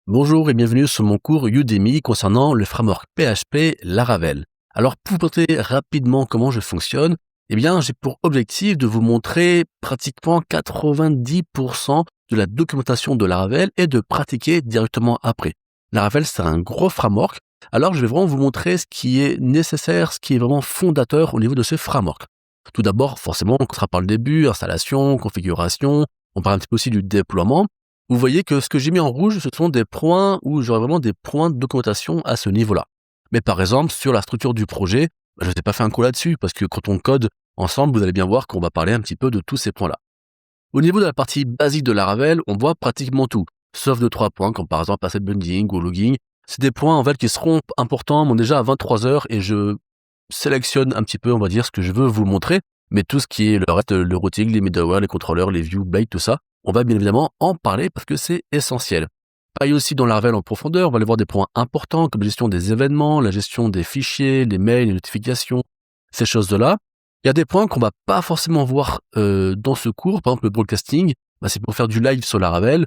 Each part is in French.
Bonjour et bienvenue sur mon cours Udemy concernant le framework PHP Laravel. Alors pour vous montrer rapidement comment je fonctionne, j'ai pour objectif de vous montrer pratiquement 90% de la documentation de Laravel et de pratiquer directement après. Laravel, c'est un gros framework, alors je vais vraiment vous montrer ce qui est nécessaire, ce qui est vraiment fondateur au niveau de ce framework. Tout d'abord, forcément, on sera par le début, installation, configuration, on parle un petit peu aussi du déploiement. Vous voyez que ce que j'ai mis en rouge, ce sont des points où j'aurai vraiment des points de documentation à ce niveau-là. Mais par exemple, sur la structure du projet, je n'ai pas fait un coup là-dessus, parce que quand on code ensemble, vous allez bien voir qu'on va parler un petit peu de tous ces points-là. Au niveau de la partie basique de Laravel, on voit pratiquement tout, sauf 2-3 points, comme par exemple asset bundling ou logging. C'est des points en fait qui seront importants, déjà à 23 heures, et je sélectionne un petit peu, on va dire, ce que je veux vous montrer. Mais tout ce qui est le reste, le routing, les middleware, les contrôleurs, les views, blade, tout ça, on va bien évidemment en parler parce que c'est essentiel. Pareil aussi dans Laravel en profondeur, on va aller voir des points importants comme la gestion des événements, la gestion des fichiers, les mails, les notifications, ces choses-là. Il y a des points qu'on va pas forcément voir dans ce cours. Par exemple, le broadcasting, c'est pour faire du live sur Laravel.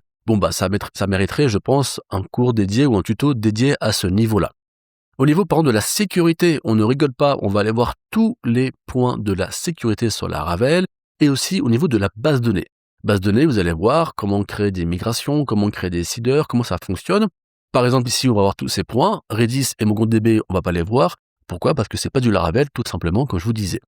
Ça mériterait, je pense, un cours dédié ou un tuto dédié à ce niveau-là. Au niveau, par exemple, de la sécurité, on ne rigole pas, on va aller voir tous les points de la sécurité sur Laravel et aussi au niveau de la base de données. Base de données, vous allez voir comment créer des migrations, comment créer des seeders, comment ça fonctionne. Par exemple, ici, on va voir tous ces points. Redis et MongoDB, on va pas les voir. Pourquoi ? Parce que c'est pas du Laravel, tout simplement, comme je vous disais.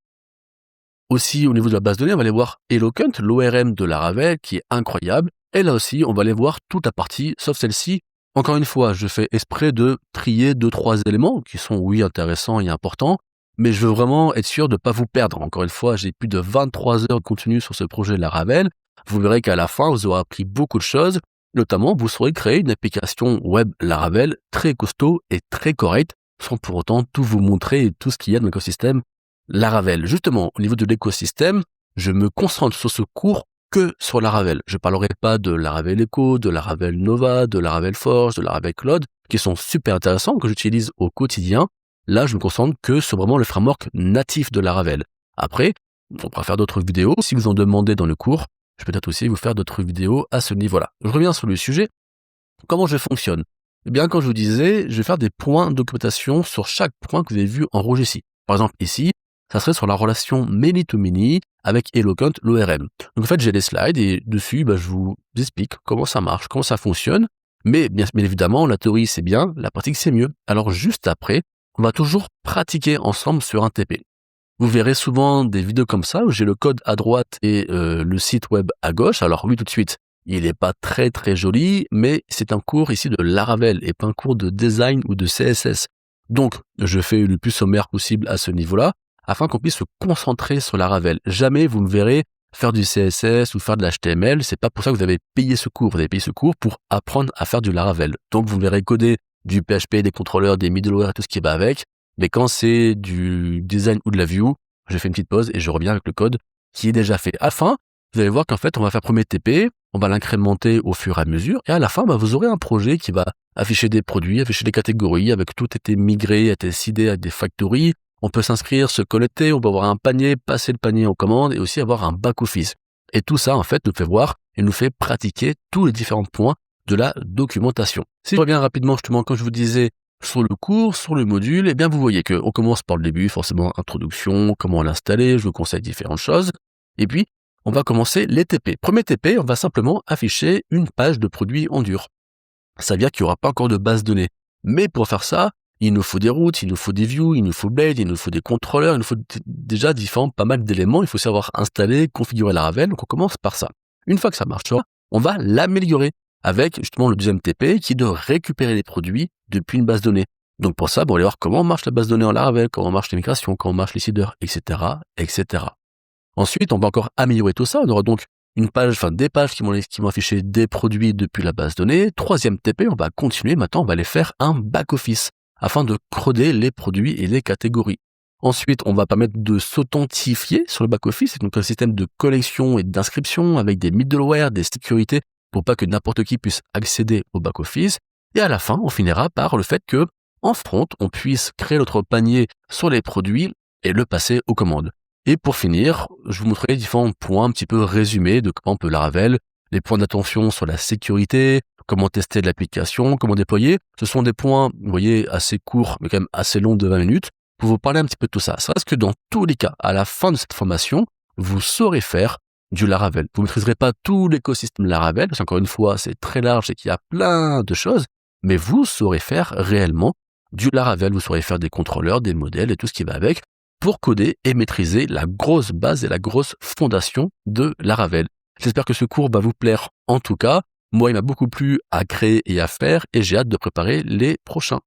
Aussi, au niveau de la base de données, on va aller voir Eloquent, l'ORM de Laravel, qui est incroyable. Et là aussi, on va aller voir toute la partie, sauf celle-ci. Encore une fois, je fais exprès de trier 2-3 éléments qui sont, oui, intéressants et importants, mais je veux vraiment être sûr de ne pas vous perdre. Encore une fois, j'ai plus de 23 heures de contenu sur ce projet Laravel. Vous verrez qu'à la fin, vous aurez appris beaucoup de choses. Notamment, vous saurez créer une application web Laravel très costaud et très correcte, sans pour autant tout vous montrer et tout ce qu'il y a dans l'écosystème Laravel. Justement, au niveau de l'écosystème, je me concentre sur ce cours que sur Laravel. Je parlerai pas de Laravel Echo, de Laravel Nova, de Laravel Forge, de Laravel Cloud, qui sont super intéressants, que j'utilise au quotidien. Là, je me concentre que sur vraiment le framework natif de Laravel. Après, on pourra faire d'autres vidéos. Si vous en demandez dans le cours, je peux peut-être aussi vous faire d'autres vidéos à ce niveau-là. Je reviens sur le sujet. Comment je fonctionne ? Comme je vous disais, je vais faire des points de documentation sur chaque point que vous avez vu en rouge ici. Par exemple, ici, ça serait sur la relation many-to-many avec Eloquent, l'ORM. Donc en fait, j'ai des slides et dessus, je vous explique comment ça marche, comment ça fonctionne. Mais bien évidemment, la théorie c'est bien, la pratique c'est mieux. Alors juste après, on va toujours pratiquer ensemble sur un TP. Vous verrez souvent des vidéos comme ça où j'ai le code à droite et le site web à gauche. Alors oui, tout de suite, il n'est pas très très joli, mais c'est un cours ici de Laravel et pas un cours de design ou de CSS. Donc, je fais le plus sommaire possible à ce niveau-là, afin qu'on puisse se concentrer sur Laravel. Jamais vous me verrez faire du CSS ou faire de l'HTML. C'est pas pour ça que vous avez payé ce cours. Vous avez payé ce cours pour apprendre à faire du Laravel. Donc, vous me verrez coder du PHP, des contrôleurs, des middleware et tout ce qui va avec. Mais quand c'est du design ou de la view, je fais une petite pause et je reviens avec le code qui est déjà fait. À la fin, vous allez voir qu'en fait, on va faire premier TP, on va l'incrémenter au fur et à mesure. Et à la fin, vous aurez un projet qui va afficher des produits, afficher des catégories, avec tout été migré, été seedé avec des factories. On peut s'inscrire, se connecter, on peut avoir un panier, passer le panier en commande et aussi avoir un back-office. Et tout ça, en fait, nous fait voir et nous fait pratiquer tous les différents points de la documentation. Si je reviens rapidement, justement, comme je vous disais, sur le cours, sur le module, vous voyez qu'on commence par le début, forcément, introduction, comment l'installer, je vous conseille différentes choses. Et puis, on va commencer les TP. Premier TP, on va simplement afficher une page de produit en dur. Ça veut dire qu'il n'y aura pas encore de base de données. Mais pour faire ça, il nous faut des routes, il nous faut des views, il nous faut Blade, il nous faut des contrôleurs, il nous faut déjà pas mal d'éléments. Il faut savoir installer, configurer Laravel. Donc on commence par ça. Une fois que ça marchera, on va l'améliorer avec justement le deuxième TP qui est de récupérer les produits depuis une base de données. Donc pour ça, on va aller voir comment marche la base de données en Laravel, comment marchent les migrations, comment marchent les seeders, etc., etc. Ensuite, on va encore améliorer tout ça. On aura donc des pages qui vont afficher des produits depuis la base de données. Troisième TP, on va continuer. Maintenant, on va aller faire un back-office afin de coder les produits et les catégories. Ensuite, on va permettre de s'authentifier sur le back-office. C'est donc un système de collection et d'inscription avec des middleware, des sécurités pour pas que n'importe qui puisse accéder au back-office. Et à la fin, on finira par le fait que, en front, on puisse créer notre panier sur les produits et le passer aux commandes. Et pour finir, je vous montrerai différents points un petit peu résumés de comment on peut Laravel, les points d'attention sur la sécurité, comment tester l'application, comment déployer. Ce sont des points, vous voyez, assez courts, mais quand même assez longs de 20 minutes, pour vous parler un petit peu de tout ça. Ça reste que dans tous les cas, à la fin de cette formation, vous saurez faire du Laravel. Vous ne maîtriserez pas tout l'écosystème Laravel, parce qu'encore une fois, c'est très large et qu'il y a plein de choses, mais vous saurez faire réellement du Laravel. Vous saurez faire des contrôleurs, des modèles et tout ce qui va avec pour coder et maîtriser la grosse base et la grosse fondation de Laravel. J'espère que ce cours va vous plaire en tout cas. Moi, il m'a beaucoup plu à créer et à faire et j'ai hâte de préparer les prochains.